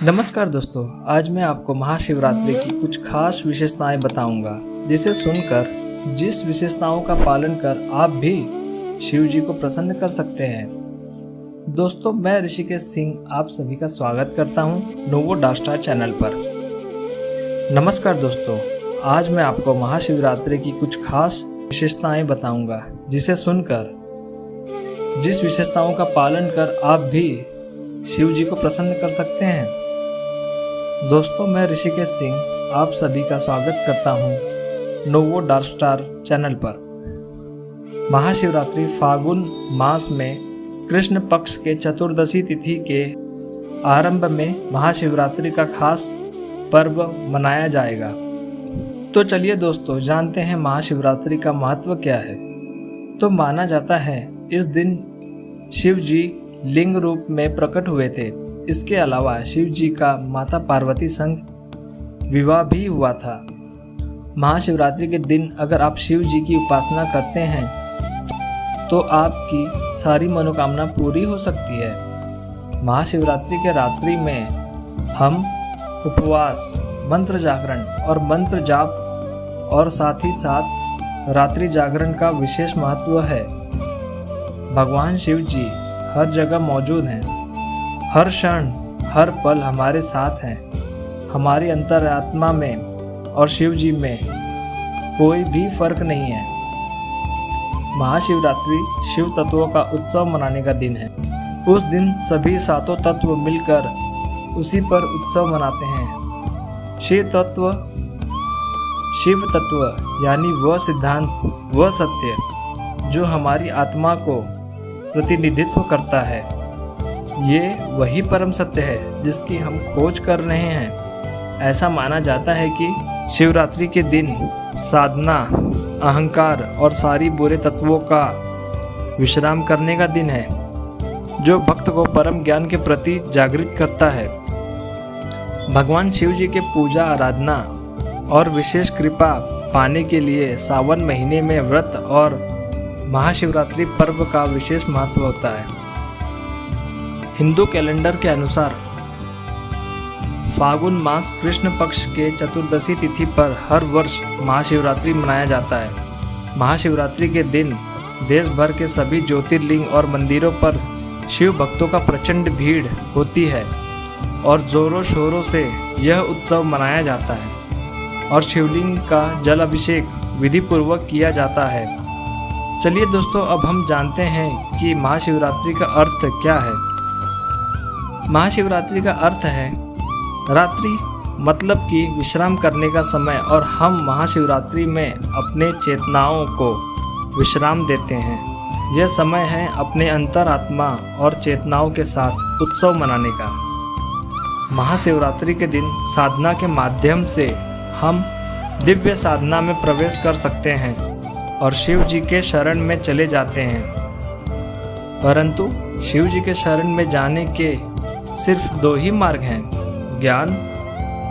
नमस्कार दोस्तों, आज मैं आपको महाशिवरात्रि की कुछ खास विशेषताएं बताऊंगा, जिसे सुनकर जिस विशेषताओं का पालन कर आप भी शिव जी को प्रसन्न कर सकते हैं। दोस्तों, मैं ऋषिकेश सिंह आप सभी का स्वागत करता हूं नोवो डार्क स्टार चैनल पर। नमस्कार दोस्तों, आज मैं आपको महाशिवरात्रि की कुछ खास विशेषताएं बताऊंगा, जिसे सुनकर जिस विशेषताओं का पालन कर आप भी शिव जी को प्रसन्न कर सकते हैं। दोस्तों, मैं ऋषिकेश सिंह आप सभी का स्वागत करता हूं नोवो डार्क स्टार चैनल पर। महाशिवरात्रि फागुन मास में कृष्ण पक्ष के चतुर्दशी तिथि के आरंभ में महाशिवरात्रि का खास पर्व मनाया जाएगा। तो चलिए दोस्तों, जानते हैं महाशिवरात्रि का महत्व क्या है। तो माना जाता है इस दिन शिव जी लिंग रूप में प्रकट हुए थे। इसके अलावा शिव जी का माता पार्वती संग विवाह भी हुआ था। महाशिवरात्रि के दिन अगर आप शिव जी की उपासना करते हैं तो आपकी सारी मनोकामना पूरी हो सकती है। महाशिवरात्रि के रात्रि में हम उपवास, मंत्र जागरण और मंत्र जाप और साथ ही साथ रात्रि जागरण का विशेष महत्व है। भगवान शिव जी हर जगह मौजूद हैं, हर क्षण हर पल हमारे साथ हैं। हमारी अंतरात्मा में और शिव जी में कोई भी फर्क नहीं है। महाशिवरात्रि शिव तत्वों का उत्सव मनाने का दिन है। उस दिन सभी सातों तत्व मिलकर उसी पर उत्सव मनाते हैं। शिव तत्व यानी वह सिद्धांत, वह सत्य जो हमारी आत्मा को प्रतिनिधित्व करता है। ये वही परम सत्य है जिसकी हम खोज कर रहे हैं। ऐसा माना जाता है कि शिवरात्रि के दिन साधना, अहंकार और सारी बुरे तत्वों का विश्राम करने का दिन है, जो भक्त को परम ज्ञान के प्रति जागृत करता है। भगवान शिव जी के पूजा, आराधना और विशेष कृपा पाने के लिए सावन महीने में व्रत और महाशिवरात्रि पर्व का विशेष महत्व होता है। हिंदू कैलेंडर के अनुसार फागुन मास कृष्ण पक्ष के चतुर्दशी तिथि पर हर वर्ष महाशिवरात्रि मनाया जाता है। महाशिवरात्रि के दिन देश भर के सभी ज्योतिर्लिंग और मंदिरों पर शिव भक्तों का प्रचंड भीड़ होती है और जोरों शोरों से यह उत्सव मनाया जाता है और शिवलिंग का जल अभिषेक विधि पूर्वक किया जाता है। चलिए दोस्तों, अब हम जानते हैं कि महाशिवरात्रि का अर्थ क्या है। महाशिवरात्रि का अर्थ है रात्रि, मतलब कि विश्राम करने का समय, और हम महाशिवरात्रि में अपने चेतनाओं को विश्राम देते हैं। यह समय है अपने अंतरात्मा और चेतनाओं के साथ उत्सव मनाने का। महाशिवरात्रि के दिन साधना के माध्यम से हम दिव्य साधना में प्रवेश कर सकते हैं और शिव जी के शरण में चले जाते हैं। परंतु शिव जी के शरण में जाने के सिर्फ दो ही मार्ग हैं, ज्ञान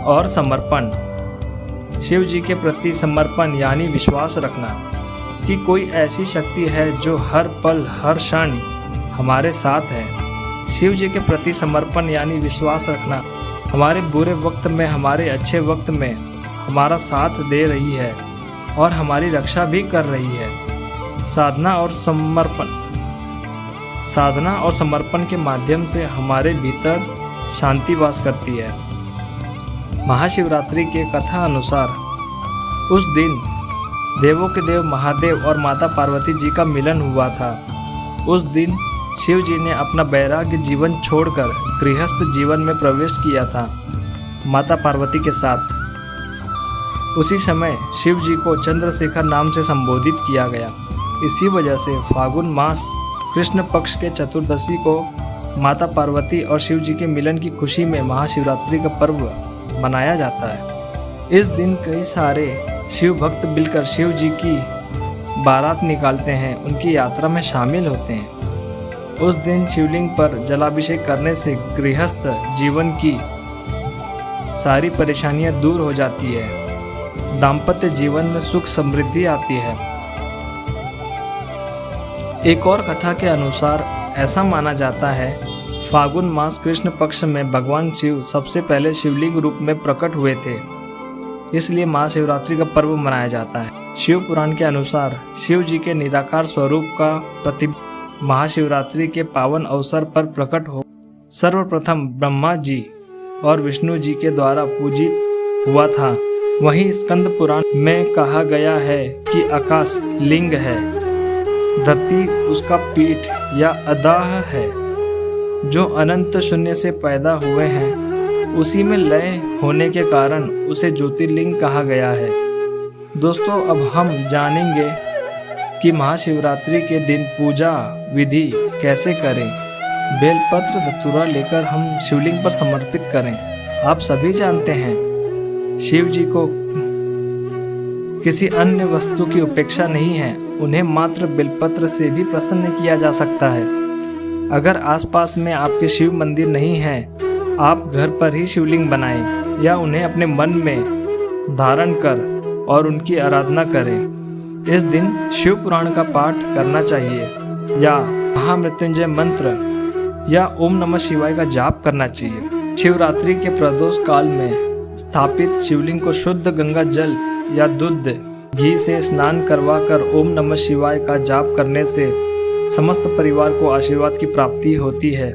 और समर्पण। शिव जी के प्रति समर्पण यानी विश्वास रखना कि कोई ऐसी शक्ति है जो हर पल हर क्षण हमारे साथ है। शिव जी के प्रति समर्पण यानी विश्वास रखना हमारे बुरे वक्त में, हमारे अच्छे वक्त में हमारा साथ दे रही है और हमारी रक्षा भी कर रही है। साधना और समर्पण के माध्यम से हमारे भीतर शांति वास करती है। महाशिवरात्रि के कथा अनुसार उस दिन देवों के देव महादेव और माता पार्वती जी का मिलन हुआ था। उस दिन शिव जी ने अपना वैराग्य जीवन छोड़कर गृहस्थ जीवन में प्रवेश किया था माता पार्वती के साथ। उसी समय शिव जी को चंद्रशेखर नाम से संबोधित किया गया। इसी वजह से फागुन मास कृष्ण पक्ष के चतुर्दशी को माता पार्वती और शिव जी के मिलन की खुशी में महाशिवरात्रि का पर्व मनाया जाता है। इस दिन कई सारे शिव भक्त मिलकर शिव जी की बारात निकालते हैं, उनकी यात्रा में शामिल होते हैं। उस दिन शिवलिंग पर जलाभिषेक करने से गृहस्थ जीवन की सारी परेशानियां दूर हो जाती है। दाम्पत्य जीवन में सुख समृद्धि आती है। एक और कथा के अनुसार ऐसा माना जाता है फागुन मास कृष्ण पक्ष में भगवान शिव सबसे पहले शिवलिंग रूप में प्रकट हुए थे, इसलिए महाशिवरात्रि का पर्व मनाया जाता है। शिव पुराण के अनुसार शिव जी के निराकार स्वरूप का प्रतिबिंब महाशिवरात्रि के पावन अवसर पर प्रकट हो सर्वप्रथम ब्रह्मा जी और विष्णु जी के द्वारा पूजित हुआ था। वहीं स्कंद पुराण में कहा गया है कि आकाश लिंग है, धरती उसका पीठ या अदाह है, जो अनंत शून्य से पैदा हुए हैं। उसी में लय होने के कारण उसे ज्योतिर्लिंग कहा गया है। दोस्तों, अब हम जानेंगे कि महाशिवरात्रि के दिन पूजा विधि कैसे करें। बेलपत्र धतूरा लेकर हम शिवलिंग पर समर्पित करें। आप सभी जानते हैं, शिव जी को किसी अन्य वस्तु की उपेक्षा नहीं है। उन्हें मात्र बेलपत्र से भी प्रसन्न किया जा सकता है। अगर आसपास में आपके शिव मंदिर नहीं है, आप घर पर ही शिवलिंग बनाएं या उन्हें अपने मन में धारण कर और उनकी आराधना करें। इस दिन शिव पुराण का पाठ करना चाहिए या महामृत्युंजय मंत्र या ओम नमः शिवाय का जाप करना चाहिए। शिवरात्रि के प्रदोष काल में स्थापित शिवलिंग को शुद्ध गंगा जल या दूध घी से स्नान करवाकर ओम नमः शिवाय का जाप करने से समस्त परिवार को आशीर्वाद की प्राप्ति होती है।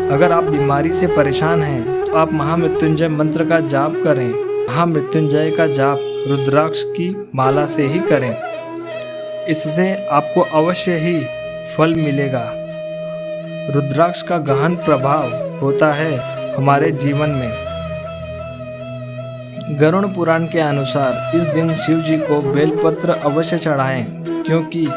अगर आप बीमारी से परेशान हैं तो आप महामृत्युंजय मंत्र का जाप करें। महामृत्युंजय का जाप रुद्राक्ष की माला से ही करें, इससे आपको अवश्य ही फल मिलेगा। रुद्राक्ष का गहन प्रभाव होता है हमारे जीवन में। गरुड़ पुराण के अनुसार इस दिन शिव जी को बेलपत्र अवश्य चढ़ाएं, क्योंकि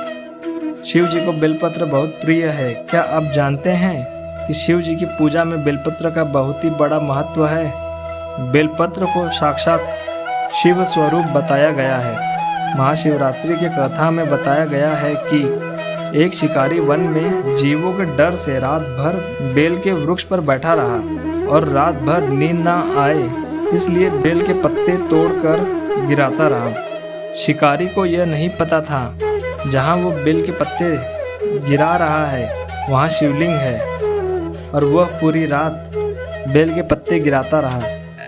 शिव जी को बेलपत्र बहुत प्रिय है। क्या आप जानते हैं कि शिव जी की पूजा में बेलपत्र का बहुत ही बड़ा महत्व है। बेलपत्र को साक्षात शिव स्वरूप बताया गया है। महाशिवरात्रि की कथा में बताया गया है कि एक शिकारी वन में जीवों के डर से रात भर बेल के वृक्ष पर बैठा रहा और रात भर नींद ना आए, इसलिए बेल के पत्ते तोड़कर गिराता रहा। शिकारी को यह नहीं पता था जहाँ वो बेल के पत्ते गिरा रहा है वहाँ शिवलिंग है, और वह पूरी रात बेल के पत्ते गिराता रहा।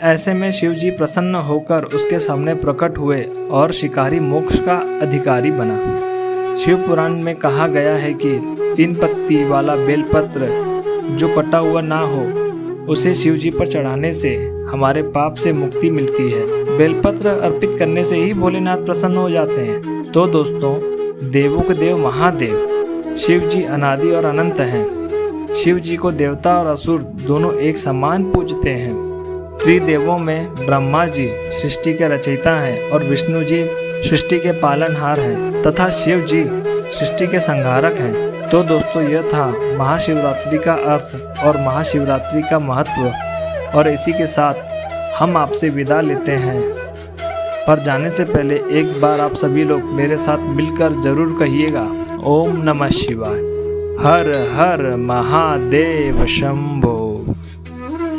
ऐसे में शिव जी प्रसन्न होकर उसके सामने प्रकट हुए और शिकारी मोक्ष का अधिकारी बना। शिव पुराण में कहा गया है कि 3 पत्ती वाला बेलपत्र जो कटा हुआ ना हो, उसे शिव जी पर चढ़ाने से हमारे पाप से मुक्ति मिलती है। बेलपत्र अर्पित करने से ही भोलेनाथ प्रसन्न हो जाते हैं। तो दोस्तों, देवों के देव महादेव शिव जी अनादि और अनंत हैं। शिव जी को देवता और असुर दोनों एक समान पूजते हैं। त्रिदेवों में ब्रह्मा जी सृष्टि के रचयिता हैं और विष्णु जी सृष्टि के पालनहार हैं तथा शिव जी सृष्टि के संहारक हैं। तो दोस्तों, यह था महाशिवरात्रि का अर्थ और महाशिवरात्रि का महत्व, और इसी के साथ हम आपसे विदा लेते हैं। पर जाने से पहले एक बार आप सभी लोग मेरे साथ मिलकर जरूर कहिएगा, ओम नमः शिवाय, हर हर महादेव शंभो।